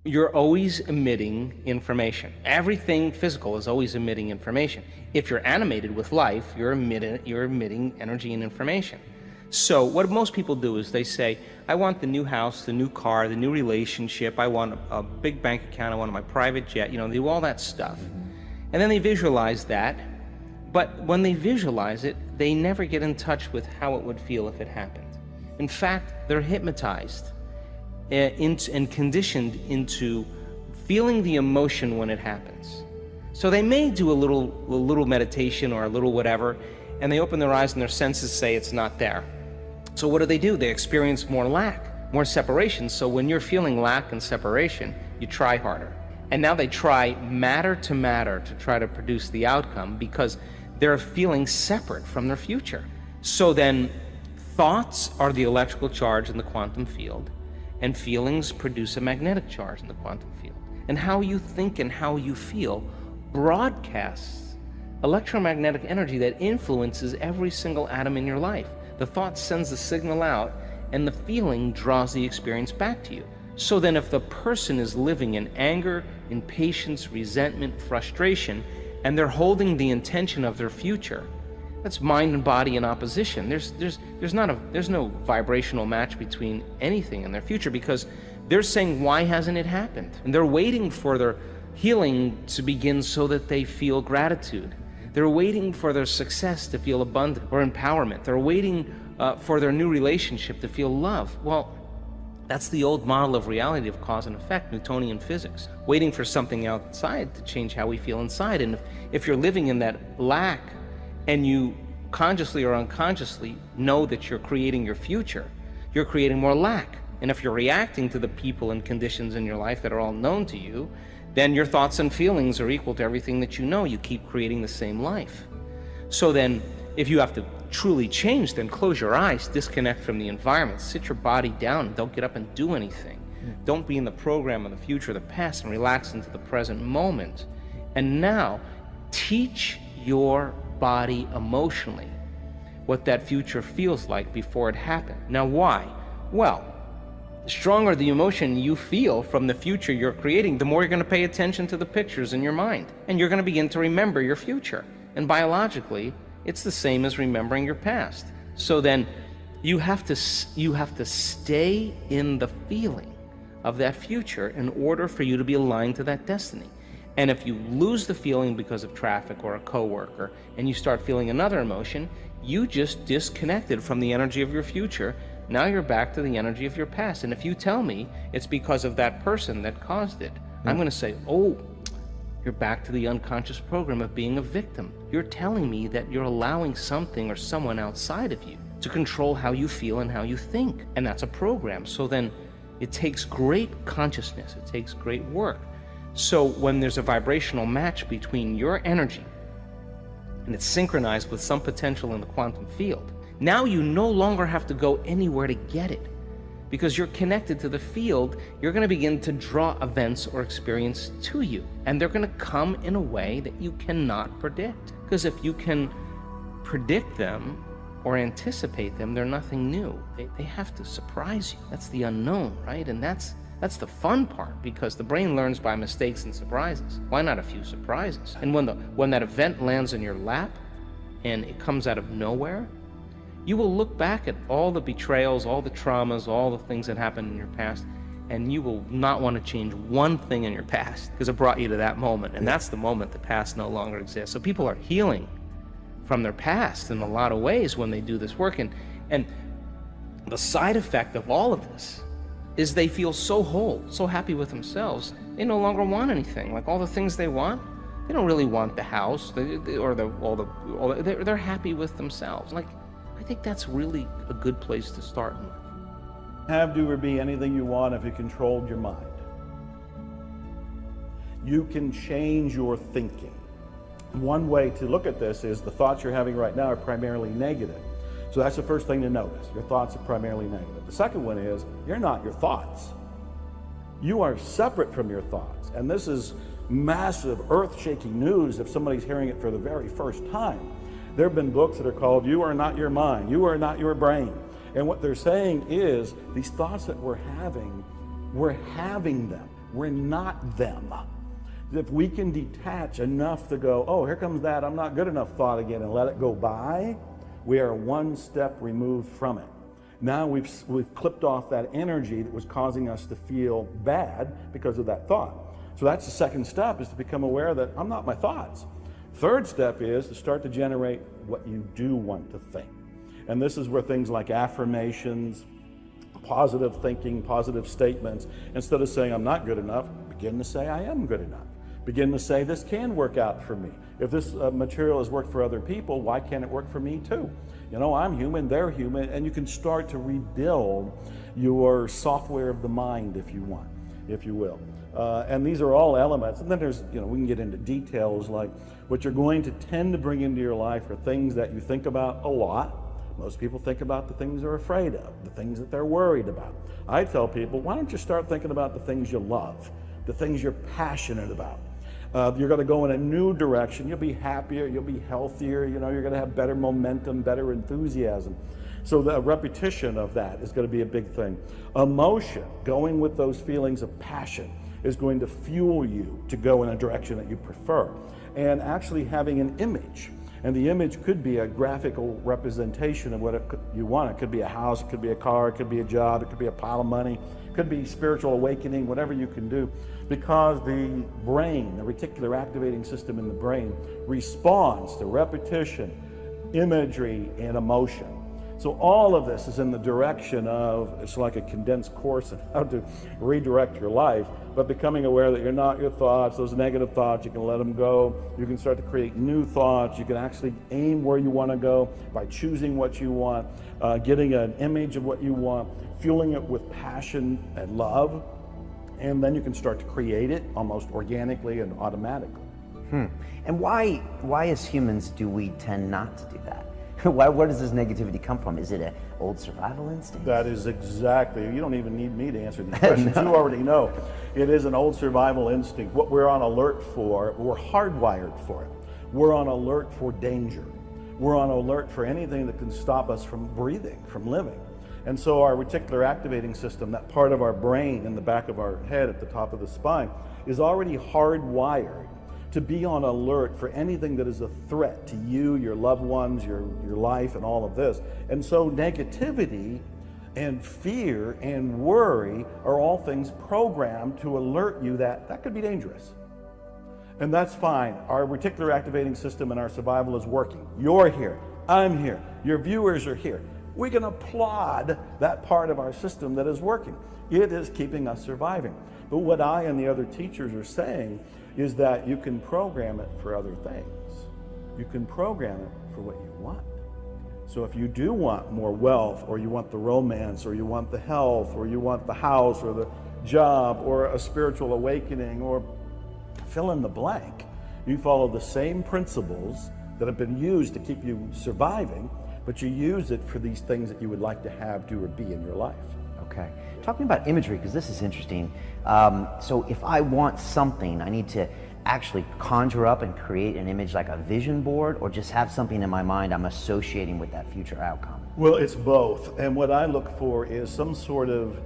You're always emitting information. Everything physical is always emitting information. If you're animated with life, you're emitting energy and information. So what most people do is they say, I want the new house, the new car, the new relationship, I want a big bank account, I want my private jet, they do all that stuff. And then they visualize that, but when they visualize it, they never get in touch with how it would feel if it happened. In fact, they're hypnotized and conditioned into feeling the emotion when it happens. So they may do a little meditation or a little whatever, and they open their eyes and their senses say it's not there. So what do? They experience more lack, more separation. So when you're feeling lack and separation, you try harder. And now they try matter to matter to try to produce the outcome because they're feeling separate from their future. So then thoughts are the electrical charge in the quantum field, and feelings produce a magnetic charge in the quantum field. And how you think and how you feel broadcasts electromagnetic energy that influences every single atom in your life. The thought sends the signal out, and the feeling draws the experience back to you. So then if the person is living in anger, impatience, resentment, frustration, and they're holding the intention of their future, that's mind and body in opposition. There's no vibrational match between anything in their future, because they're saying, why hasn't it happened? And they're waiting for their healing to begin so that they feel gratitude. They're waiting for their success to feel abundant or empowerment. They're waiting for their new relationship to feel love. Well, that's the old model of reality of cause and effect, Newtonian physics, waiting for something outside to change how we feel inside. And if you're living in that lack, and you consciously or unconsciously know that you're creating your future, you're creating more lack. And if you're reacting to the people and conditions in your life that are all known to you, then your thoughts and feelings are equal to everything that you know. You keep creating the same life. So then, if you have to truly change, then close your eyes, disconnect from the environment, sit your body down, and don't get up and do anything. Don't be in the program of the future, the past, and relax into the present moment. And now, teach your body emotionally what that future feels like before it happened. Now why? Well, the stronger the emotion you feel from the future you're creating, the more you're going to pay attention to the pictures in your mind, and you're going to begin to remember your future. And biologically, it's the same as remembering your past. So then you have to stay in the feeling of that future in order for you to be aligned to that destiny. And if you lose the feeling because of traffic or a coworker, and you start feeling another emotion, you just disconnected from the energy of your future. Now you're back to the energy of your past. And if you tell me it's because of that person that caused it, I'm going to say, oh, you're back to the unconscious program of being a victim. You're telling me that you're allowing something or someone outside of you to control how you feel and how you think. And that's a program. So then it takes great consciousness. It takes great work. So when there's a vibrational match between your energy and it's synchronized with some potential in the quantum field, now you no longer have to go anywhere to get it. Because you're connected to the field, you're going to begin to draw events or experience to you. And they're going to come in a way that you cannot predict. Because if you can predict them or anticipate them, they're nothing new. They have to surprise you. That's the unknown, right? And that's the fun part, because the brain learns by mistakes and surprises. Why not a few surprises? And when that event lands in your lap and it comes out of nowhere, you will look back at all the betrayals, all the traumas, all the things that happened in your past, and you will not want to change one thing in your past because it brought you to that moment. And that's the moment the past no longer exists. So people are healing from their past in a lot of ways when they do this work. And the side effect of all of this is they feel so whole, so happy with themselves, they no longer want anything. Like all the things they want, they don't really want the house, they're happy with themselves. Like, I think that's really a good place to start in life. Have, do, or be anything you want if you controlled your mind. You can change your thinking. One way to look at this is the thoughts you're having right now are primarily negative. So that's the first thing to notice. Your thoughts are primarily negative. The second one is, you're not your thoughts. You are separate from your thoughts. And this is massive, earth-shaking news if somebody's hearing it for the very first time. There have been books that are called, You Are Not Your Mind, You Are Not Your Brain. And what they're saying is, these thoughts that we're having them. We're not them. If we can detach enough to go, oh, here comes that I'm not good enough thought again, and let it go by, we are one step removed from it. Now we've clipped off that energy that was causing us to feel bad because of that thought. So that's the second step, is to become aware that I'm not my thoughts. Third step is to start to generate what you do want to think. And this is where things like affirmations, positive thinking, positive statements, instead of saying I'm not good enough, begin to say I am good enough. Begin to say this can work out for me. If this material has worked for other people, why can't it work for me too? You know, I'm human, they're human, and you can start to rebuild your software of the mind, if you want, if you will. And these are all elements. And then there's, you know, we can get into details like what you're going to tend to bring into your life are things that you think about a lot. Most people think about the things they're afraid of, the things that they're worried about. I tell people, why don't you start thinking about the things you love, the things you're passionate about. You're going to go in a new direction. You'll be happier, you'll be healthier, you know, you're going to have better momentum, better enthusiasm. So the repetition of that is going to be a big thing. Emotion, going with those feelings of passion, is going to fuel you to go in a direction that you prefer. And actually having an image. And the image could be a graphical representation of what you want. It could be a house, it could be a car, it could be a job, it could be a pile of money, it could be spiritual awakening, whatever you can do. Because the brain, the reticular activating system in the brain, responds to repetition, imagery, and emotion. So all of this is in the direction of, it's like a condensed course on how to redirect your life, but becoming aware that you're not your thoughts, those negative thoughts, you can let them go. You can start to create new thoughts. You can actually aim where you want to go by choosing what you want, getting an image of what you want, fueling it with passion and love, and then you can start to create it almost organically and automatically. And why as humans do we tend not to do that? Where does this negativity come from? Is it an old survival instinct? That is exactly, you don't even need me to answer these questions. No. You already know. It is an old survival instinct. What we're on alert for, we're hardwired for it. We're on alert for danger. We're on alert for anything that can stop us from breathing, from living. And so our reticular activating system, that part of our brain in the back of our head at the top of the spine, is already hardwired to be on alert for anything that is a threat to you, your loved ones, your life, and all of this. And so negativity and fear and worry are all things programmed to alert you that that could be dangerous. And that's fine. Our reticular activating system and our survival is working. You're here, I'm here, your viewers are here. We can applaud that part of our system that is working. It is keeping us surviving. But what I and the other teachers are saying is that you can program it for other things. You can program it for what you want. So if you do want more wealth, or you want the romance, or you want the health, or you want the house, or the job, or a spiritual awakening, or fill in the blank, you follow the same principles that have been used to keep you surviving, but you use it for these things that you would like to have, do, or be in your life. Okay. Talking about imagery, because this is interesting. So if I want something, I need to actually conjure up and create an image like a vision board, or just have something in my mind I'm associating with that future outcome? Well, it's both. And what I look for is some sort of,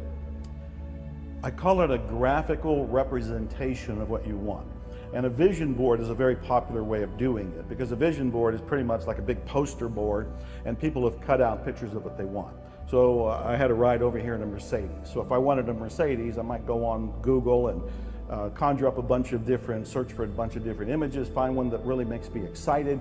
I call it a graphical representation of what you want. And a vision board is a very popular way of doing it, because a vision board is pretty much like a big poster board, and people have cut out pictures of what they want. So I had a ride over here in a Mercedes. So if I wanted a Mercedes, I might go on Google and conjure up a bunch of different, search for a bunch of different images, find one that really makes me excited,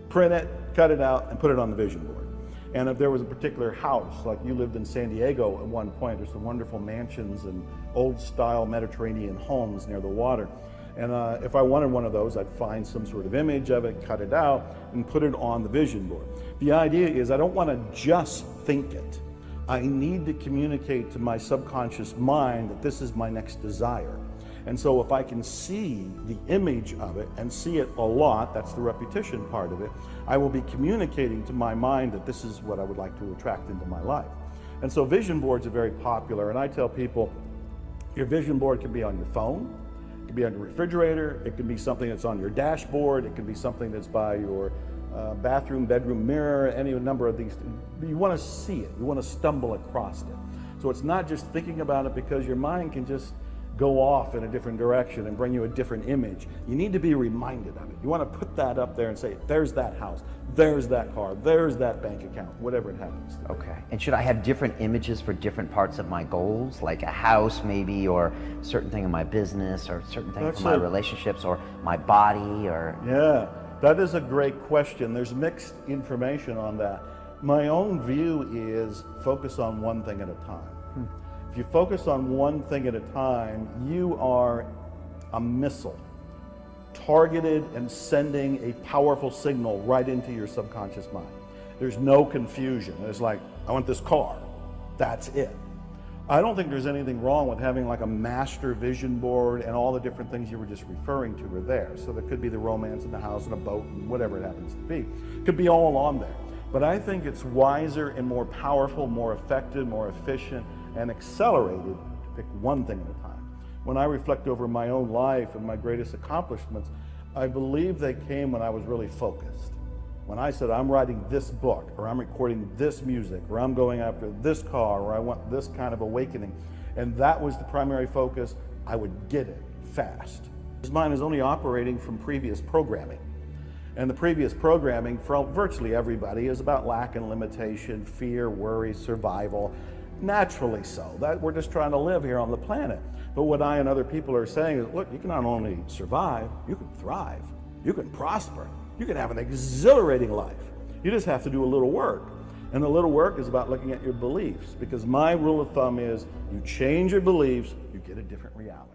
print it, cut it out, and put it on the vision board. And if there was a particular house, like you lived in San Diego at one point, there's some wonderful mansions and old style Mediterranean homes near the water. And if I wanted one of those, I'd find some sort of image of it, cut it out, and put it on the vision board. The idea is I don't want to just think it. I need to communicate to my subconscious mind that this is my next desire. And so if I can see the image of it and see it a lot, that's the repetition part of it, I will be communicating to my mind that this is what I would like to attract into my life. And so vision boards are very popular, and I tell people your vision board can be on your phone, it can be on your refrigerator, it can be something that's on your dashboard, it can be something that's by your bathroom, bedroom mirror, any number of these. You want to see it, you want to stumble across it. So it's not just thinking about it, because your mind can just go off in a different direction and bring you a different image, you need to be reminded of it. You want to put that up there and say, there's that house, there's that car, there's that bank account, whatever it happens to be. Okay. And should I have different images for different parts of my goals, like a house maybe, or certain thing in my business, or certain thing for my relationships, or my body, or? Yeah, that is a great question. There's mixed information on that. My own view is focus on one thing at a time. If you focus on one thing at a time, you are a missile, targeted and sending a powerful signal right into your subconscious mind. There's no confusion. It's like, I want this car. That's it. I don't think there's anything wrong with having like a master vision board and all the different things you were just referring to are there. So there could be the romance in the house and a boat and whatever it happens to be. It could be all on there. But I think it's wiser and more powerful, more effective, more efficient, and accelerated to pick one thing at a time. When I reflect over my own life and my greatest accomplishments, I believe they came when I was really focused. When I said, I'm writing this book, or I'm recording this music, or I'm going after this car, or I want this kind of awakening, and that was the primary focus, I would get it fast. His mind is only operating from previous programming. And the previous programming for virtually everybody is about lack and limitation, fear, worry, survival. Naturally so. That we're just trying to live here on the planet. But what I and other people are saying is, look, you can not only survive, you can thrive, you can prosper, you can have an exhilarating life. You just have to do a little work. And the little work is about looking at your beliefs, because my rule of thumb is you change your beliefs, you get a different reality.